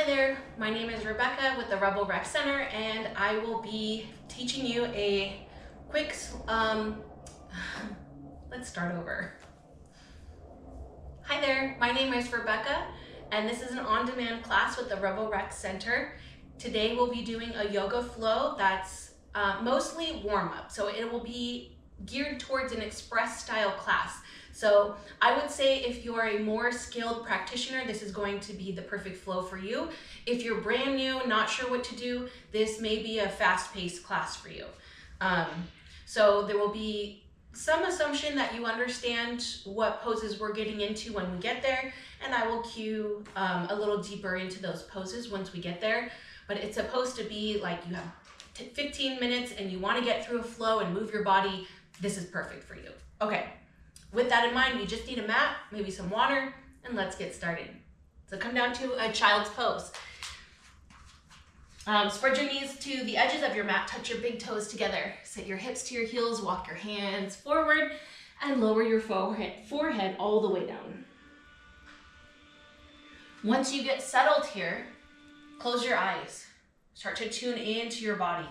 Hi there, my name is Rebecca with the Rebel Rec Center, and I will be teaching you a quick, let's start over. Hi there, my name is Rebecca, and this is an on-demand class with the Rebel Rec Center. Today we'll be doing a yoga flow that's mostly warm-up, so it will be geared towards an express style class. So I would say if you're a more skilled practitioner, this is going to be the perfect flow for you. If you're brand new, not sure what to do, this may be a fast-paced class for you. So there will be some assumption that you understand what poses we're getting into when we get there, and I will cue a little deeper into those poses once we get there. But it's supposed to be like you have 15 minutes and you want to get through a flow and move your body. This is perfect for you. Okay. With that in mind, you just need a mat, maybe some water, and let's get started. So come down to a child's pose. Spread your knees to the edges of your mat, touch your big toes together. Set your hips to your heels, walk your hands forward, and lower your forehead all the way down. Once you get settled here, close your eyes. Start to tune into your body.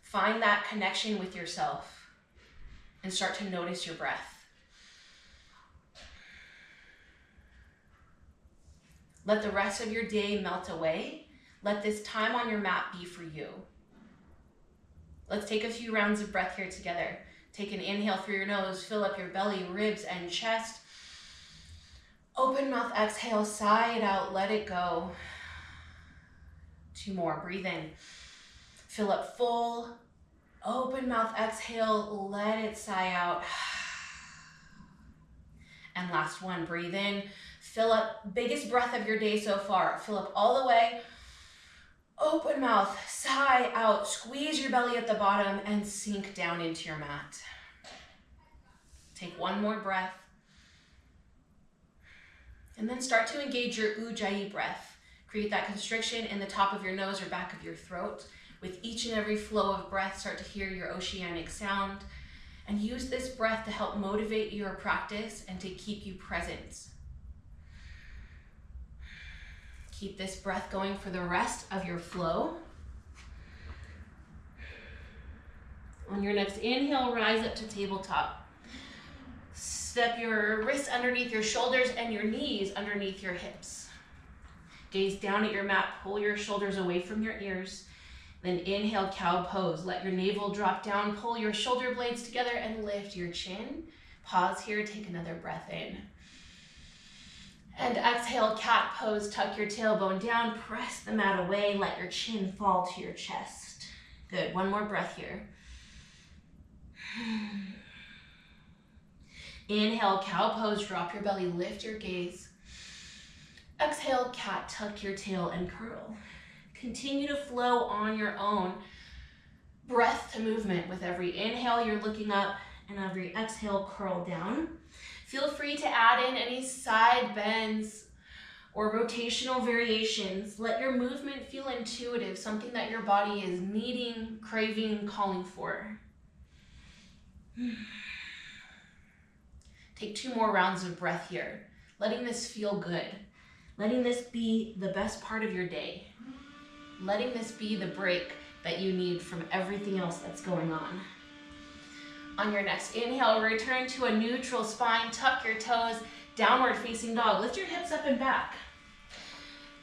Find that connection with yourself. And start to notice your breath. Let the rest of your day melt away. Let this time on your mat be for you. Let's take a few rounds of breath here together. Take an inhale through your nose, fill up your belly, ribs, and chest. Open mouth, exhale, sigh it out, let it go. 2 more, breathe in. Fill up full. Open mouth, exhale, let it sigh out. And last one, breathe in, fill up, biggest breath of your day so far. Fill up all the way. Open mouth, sigh out, squeeze your belly at the bottom and sink down into your mat. Take 1 more breath. And then start to engage your Ujjayi breath. Create that constriction in the top of your nose or back of your throat. With each and every flow of breath, start to hear your oceanic sound, and use this breath to help motivate your practice and to keep you present. Keep this breath going for the rest of your flow. On your next inhale, rise up to tabletop. Step your wrists underneath your shoulders and your knees underneath your hips. Gaze down at your mat, pull your shoulders away from your ears. Then inhale, cow pose. Let your navel drop down, pull your shoulder blades together and lift your chin. Pause here, take another breath in. And exhale, cat pose. Tuck your tailbone down, press the mat away, let your chin fall to your chest. Good, 1 more breath here. Inhale, cow pose, drop your belly, lift your gaze. Exhale, cat, tuck your tail and curl. Continue to flow on your own. Breath to movement. With every inhale, you're looking up, and every exhale, curl down. Feel free to add in any side bends or rotational variations. Let your movement feel intuitive, something that your body is needing, craving, calling for. Take 2 more rounds of breath here, letting this feel good, letting this be the best part of your day. Letting this be the break that you need from everything else that's going on. On your next inhale, return to a neutral spine, tuck your toes, downward facing dog. Lift your hips up and back.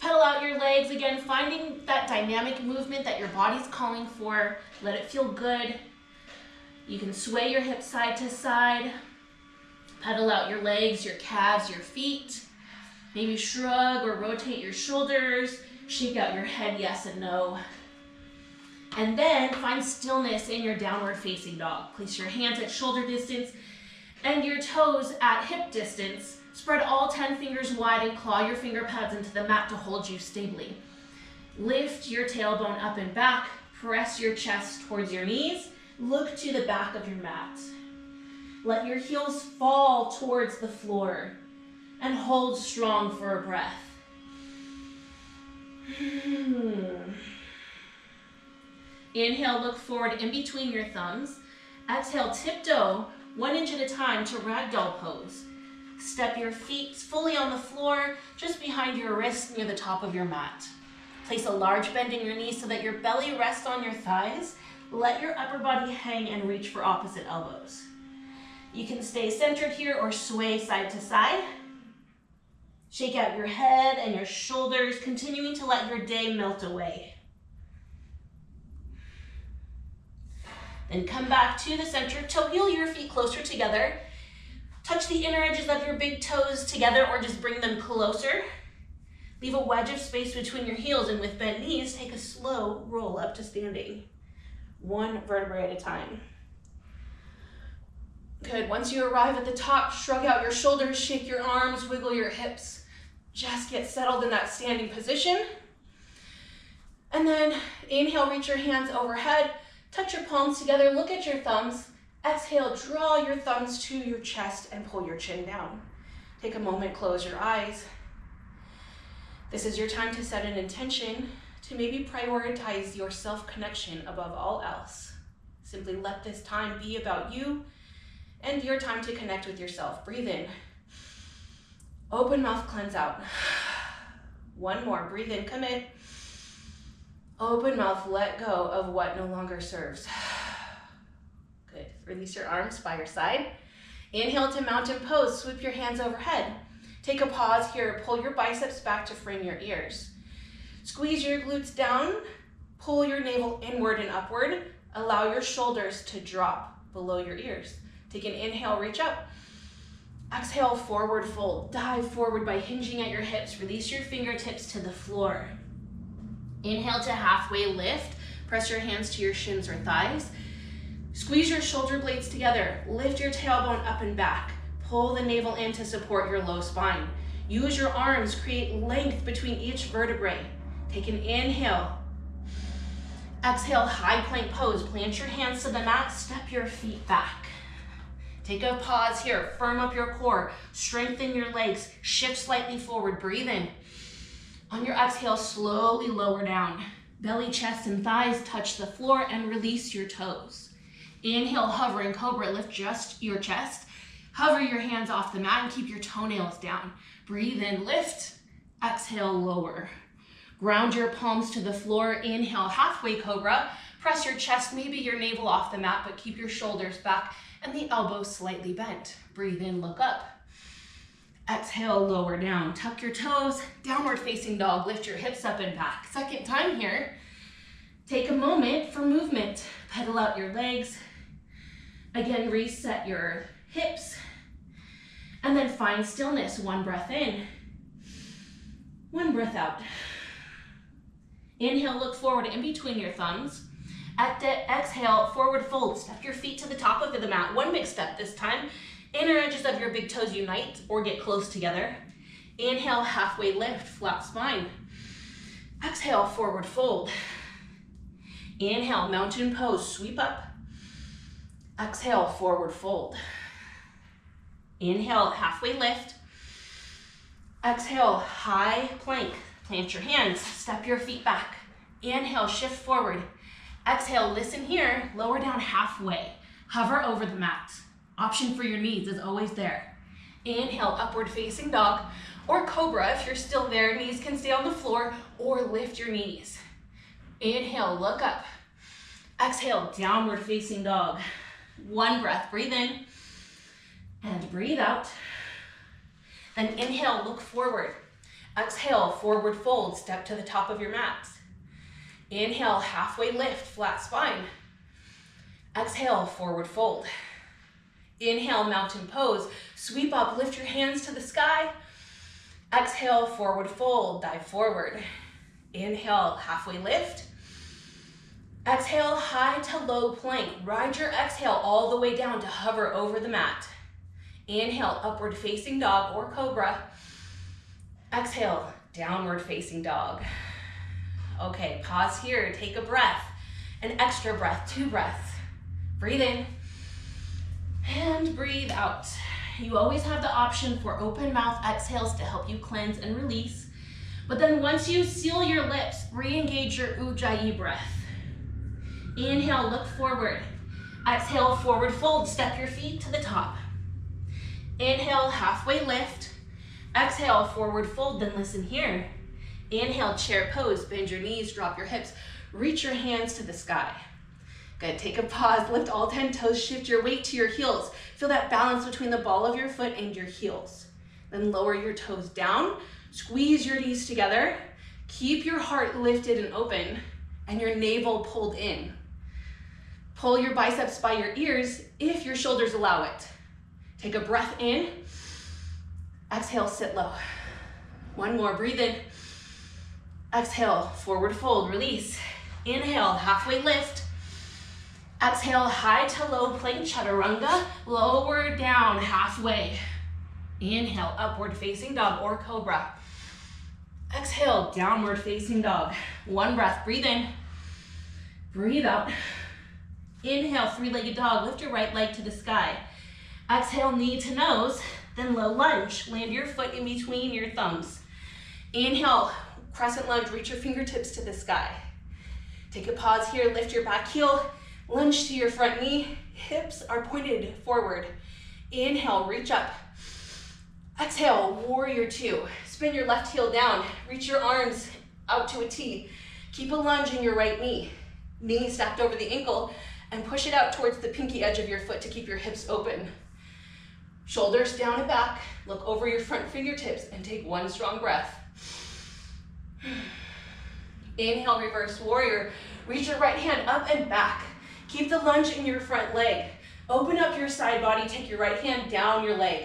Pedal out your legs again, finding that dynamic movement that your body's calling for. Let it feel good. You can sway your hips side to side. Pedal out your legs, your calves, your feet. Maybe shrug or rotate your shoulders. Shake out your head, yes and no. And then find stillness in your downward facing dog. Place your hands at shoulder distance and your toes at hip distance. Spread all 10 fingers wide and claw your finger pads into the mat to hold you stably. Lift your tailbone up and back. Press your chest towards your knees. Look to the back of your mat. Let your heels fall towards the floor and hold strong for a breath. Inhale, look forward in between your thumbs. Exhale, tiptoe 1 inch at a time to ragdoll pose. Step your feet fully on the floor, just behind your wrists near the top of your mat. Place a large bend in your knees so that your belly rests on your thighs. Let your upper body hang and reach for opposite elbows. You can stay centered here or sway side to side. Shake out your head and your shoulders, continuing to let your day melt away. Then come back to the center, toe heel your feet closer together. Touch the inner edges of your big toes together or just bring them closer. Leave a wedge of space between your heels, and with bent knees, take a slow roll up to standing. One vertebrae at a time. Good, once you arrive at the top, shrug out your shoulders, shake your arms, wiggle your hips. Just get settled in that standing position. And then inhale, reach your hands overhead, touch your palms together, look at your thumbs. Exhale, draw your thumbs to your chest and pull your chin down. Take a moment, close your eyes. This is your time to set an intention to maybe prioritize your self-connection above all else. Simply let this time be about you and your time to connect with yourself. Breathe in. Open mouth, cleanse out. One more, breathe in, commit. Open mouth, let go of what no longer serves. Good, release your arms by your side. Inhale to mountain pose, sweep your hands overhead. Take a pause here, pull your biceps back to frame your ears. Squeeze your glutes down, pull your navel inward and upward. Allow your shoulders to drop below your ears. Take an inhale, reach up. Exhale, forward fold. Dive forward by hinging at your hips. Release your fingertips to the floor. Inhale to halfway lift. Press your hands to your shins or thighs. Squeeze your shoulder blades together. Lift your tailbone up and back. Pull the navel in to support your low spine. Use your arms, create length between each vertebrae. Take an inhale. Exhale, high plank pose. Plant your hands to the mat, step your feet back. Take a pause here, firm up your core, strengthen your legs, shift slightly forward, breathe in. On your exhale, slowly lower down. Belly, chest, and thighs touch the floor and release your toes. Inhale, hovering cobra, lift just your chest. Hover your hands off the mat and keep your toenails down. Breathe in, lift. Exhale, lower. Ground your palms to the floor. Inhale, halfway cobra. Press your chest, maybe your navel off the mat, but keep your shoulders back and the elbows slightly bent. Breathe in, look up. Exhale, lower down. Tuck your toes, downward facing dog. Lift your hips up and back. Second time here. Take a moment for movement. Pedal out your legs. Again, reset your hips. And then find stillness. One breath in. One breath out. Inhale, look forward in between your thumbs. Exhale, forward fold. Step your feet to the top of the mat. One big step this time. Inner edges of your big toes unite or get close together. Inhale, halfway lift, flat spine. Exhale, forward fold. Inhale, mountain pose, sweep up. Exhale, forward fold. Inhale, halfway lift. Exhale, high plank. Plant your hands, step your feet back. Inhale, shift forward. Exhale, listen here, lower down halfway. Hover over the mat. Option for your knees is always there. Inhale, upward facing dog or cobra. If you're still there, knees can stay on the floor or lift your knees. Inhale, look up. Exhale, downward facing dog. One breath, breathe in and breathe out. Then inhale, look forward. Exhale, forward fold, step to the top of your mat. Inhale, halfway lift, flat spine. Exhale, forward fold. Inhale, mountain pose. Sweep up, lift your hands to the sky. Exhale, forward fold, dive forward. Inhale, halfway lift. Exhale, high to low plank. Ride your exhale all the way down to hover over the mat. Inhale, upward facing dog or cobra. Exhale, downward facing dog. Okay, pause here, take a breath, an extra breath, 2 breaths. Breathe in and breathe out. You always have the option for open mouth exhales to help you cleanse and release. But then once you seal your lips, re-engage your Ujjayi breath. Inhale, look forward. Exhale, forward fold, step your feet to the top. Inhale, halfway lift. Exhale, forward fold, then listen here. Inhale, chair pose, bend your knees, drop your hips, reach your hands to the sky. Good, take a pause, lift all 10 toes, shift your weight to your heels. Feel that balance between the ball of your foot and your heels. Then lower your toes down, squeeze your knees together, keep your heart lifted and open, and your navel pulled in. Pull your biceps by your ears if your shoulders allow it. Take a breath in, exhale, sit low. One more, breathe in. Exhale, forward fold, release. Inhale, halfway lift. Exhale, high to low plank chaturanga, lower down halfway. Inhale, upward facing dog or cobra. Exhale, downward facing dog. One breath, breathe in, breathe out. Inhale, three-legged dog, lift your right leg to the sky. Exhale, knee to nose, then low lunge. Land your foot in between your thumbs. Inhale, crescent lunge, reach your fingertips to the sky. Take a pause here, lift your back heel, lunge to your front knee, hips are pointed forward. Inhale, reach up. Exhale, warrior two. Spin your left heel down, reach your arms out to a T. Keep a lunge in your right knee. Knee stacked over the ankle and push it out towards the pinky edge of your foot to keep your hips open. Shoulders down and back, look over your front fingertips and take one strong breath. Inhale, reverse warrior. Reach your right hand up and back. Keep the lunge in your front leg. Open up your side body, take your right hand down your leg.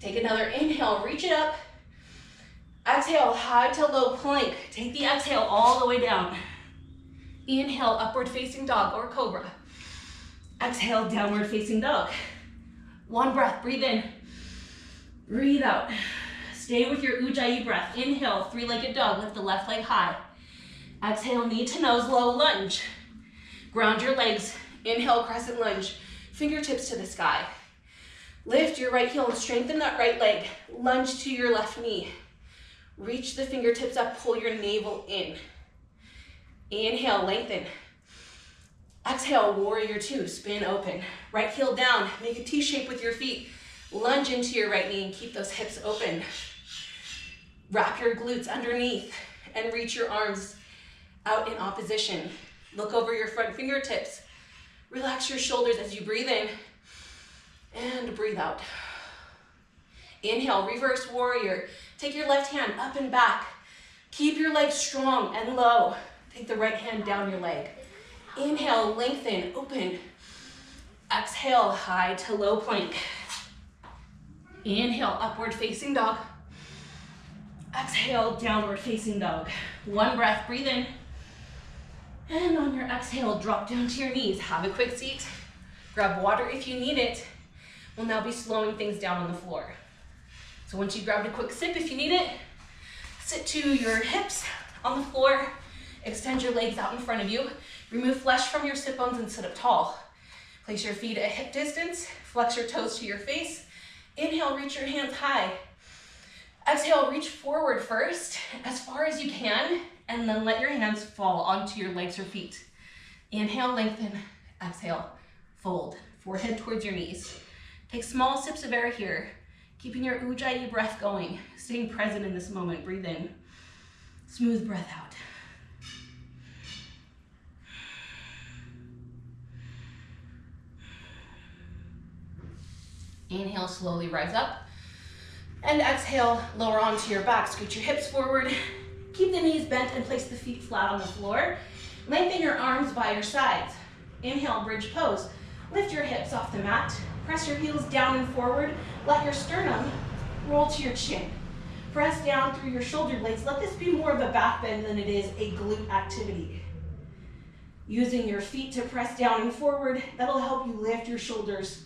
Take another inhale, reach it up. Exhale, high to low plank. Take the exhale all the way down. Inhale, upward facing dog or cobra. Exhale, downward facing dog. One breath, breathe in, breathe out. Stay with your Ujjayi breath. Inhale, three-legged dog, lift the left leg high. Exhale, knee to nose, low lunge. Ground your legs. Inhale, crescent lunge, fingertips to the sky. Lift your right heel and strengthen that right leg. Lunge to your left knee. Reach the fingertips up, pull your navel in. Inhale, lengthen. Exhale, warrior two, spin open. Right heel down, make a T shape with your feet. Lunge into your right knee and keep those hips open. Wrap your glutes underneath and reach your arms out in opposition. Look over your front fingertips. Relax your shoulders as you breathe in and breathe out. Inhale, reverse warrior. Take your left hand up and back. Keep your legs strong and low. Take the right hand down your leg. Inhale, lengthen, open. Exhale, high to low plank. Inhale, upward facing dog. Exhale, downward facing dog. One breath, breathe in. And on your exhale, drop down to your knees. Have a quick seat. Grab water if you need it. We'll now be slowing things down on the floor. So once you grabbed a quick sip, if you need it, sit to your hips on the floor. Extend your legs out in front of you. Remove flesh from your sit bones and sit up tall. Place your feet at hip distance. Flex your toes to your face. Inhale, reach your hands high. Exhale, reach forward first, as far as you can, and then let your hands fall onto your legs or feet. Inhale, lengthen. Exhale, fold. Forehead towards your knees. Take small sips of air here, keeping your Ujjayi breath going, staying present in this moment. Breathe in. Smooth breath out. Inhale, slowly rise up. And exhale, lower onto your back. Scoot your hips forward. Keep the knees bent and place the feet flat on the floor. Lengthen your arms by your sides. Inhale, bridge pose. Lift your hips off the mat. Press your heels down and forward. Let your sternum roll to your chin. Press down through your shoulder blades. Let this be more of a back bend than it is a glute activity. Using your feet to press down and forward, that'll help you lift your shoulders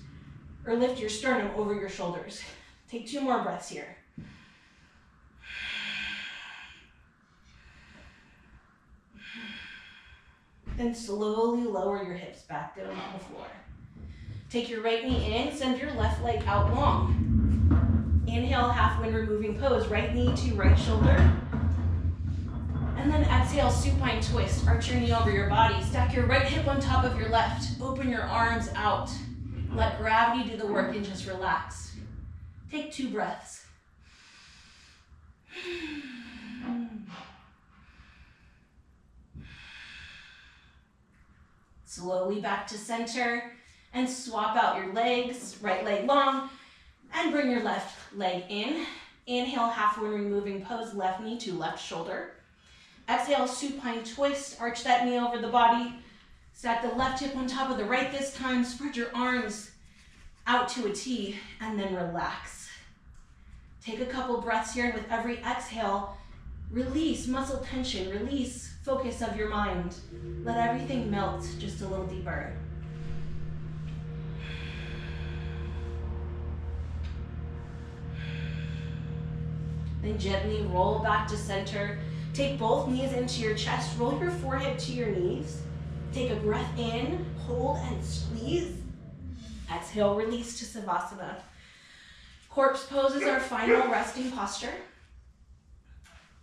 or lift your sternum over your shoulders. Take 2 more breaths here. Then slowly lower your hips back down on the floor. Take your right knee in, send your left leg out long. Inhale, half wind removing pose, right knee to right shoulder. And then exhale, supine twist. Arch your knee over your body. Stack your right hip on top of your left. Open your arms out. Let gravity do the work and just relax. Take 2 breaths. Slowly back to center and swap out your legs, right leg long, and bring your left leg in. Inhale, halfway removing pose, left knee to left shoulder. Exhale, supine twist, arch that knee over the body. Stack the left hip on top of the right this time. Spread your arms out to a T and then relax. Take a couple breaths here, and with every exhale, release muscle tension, release focus of your mind. Let everything melt just a little deeper. Then gently roll back to center. Take both knees into your chest. Roll your forehead to your knees. Take a breath in, hold and squeeze. Exhale, release to Savasana. Corpse pose is our final resting posture.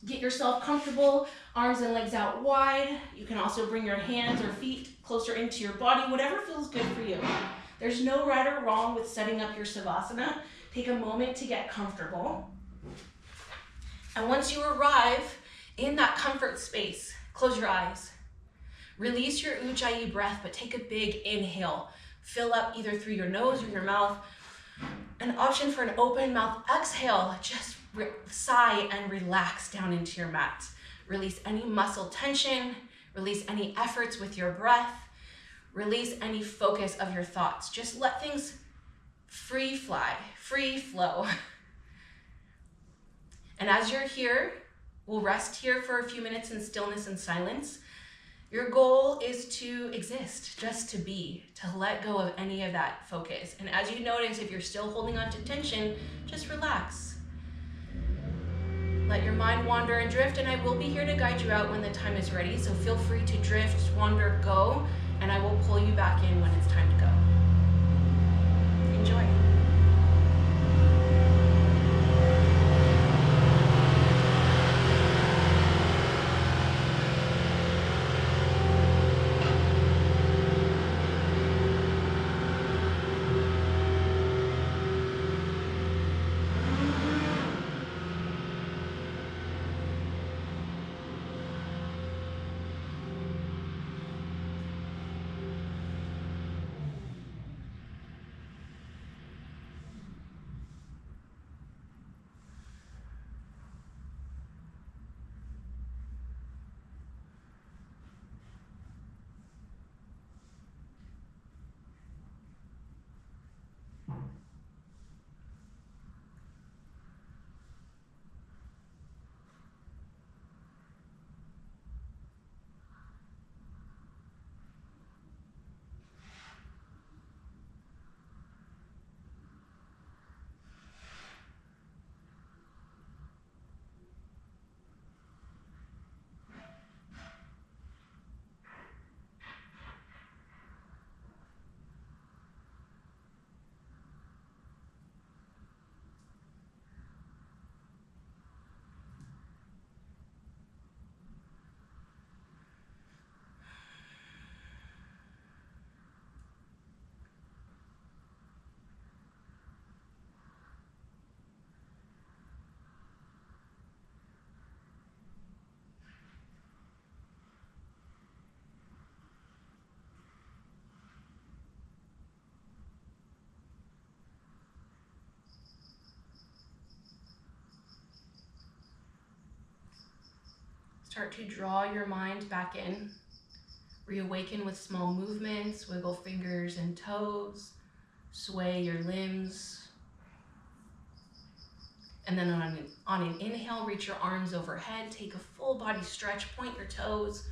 Get yourself comfortable, arms and legs out wide. You can also bring your hands or feet closer into your body, whatever feels good for you. There's no right or wrong with setting up your Savasana. Take a moment to get comfortable. And once you arrive in that comfort space, close your eyes. Release your Ujjayi breath, but take a big inhale. Fill up either through your nose or your mouth. An option for an open mouth exhale, just sigh and relax down into your mat. Release any muscle tension, release any efforts with your breath, release any focus of your thoughts. Just let things free fly, free flow. And as you're here, we'll rest here for a few minutes in stillness and silence. Your goal is to exist, just to be, to let go of any of that focus. And as you notice, if you're still holding on to tension, just relax. Let your mind wander and drift, and I will be here to guide you out when the time is ready. So feel free to drift, wander, go, and I will pull you back in when it's time to go. Enjoy. Start to draw your mind back in. Reawaken with small movements, wiggle fingers and toes, sway your limbs. And then on an inhale, reach your arms overhead, take a full body stretch, point your toes.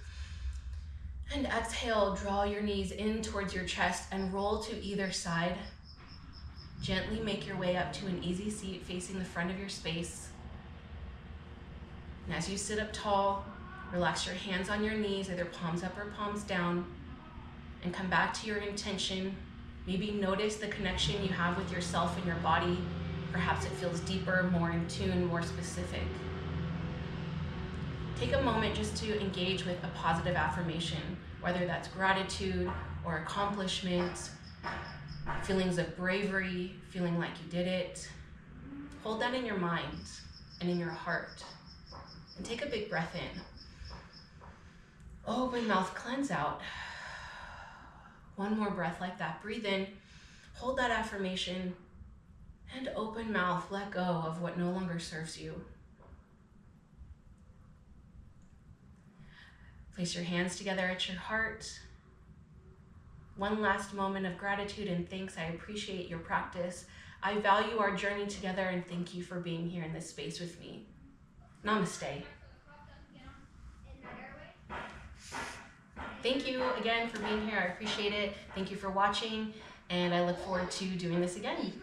And exhale, draw your knees in towards your chest and roll to either side. Gently make your way up to an easy seat facing the front of your space. And as you sit up tall, relax your hands on your knees, either palms up or palms down, and come back to your intention. Maybe notice the connection you have with yourself and your body. Perhaps it feels deeper, more in tune, more specific. Take a moment just to engage with a positive affirmation, whether that's gratitude or accomplishment, feelings of bravery, feeling like you did it. Hold that in your mind and in your heart. And take a big breath in. Open mouth, cleanse out. One more breath like that. Breathe in, hold that affirmation, and open mouth, let go of what no longer serves you. Place your hands together at your heart. One last moment of gratitude and thanks. I appreciate your practice. I value our journey together and thank you for being here in this space with me. Namaste. Thank you again for being here. I appreciate it. Thank you for watching, and I look forward to doing this again.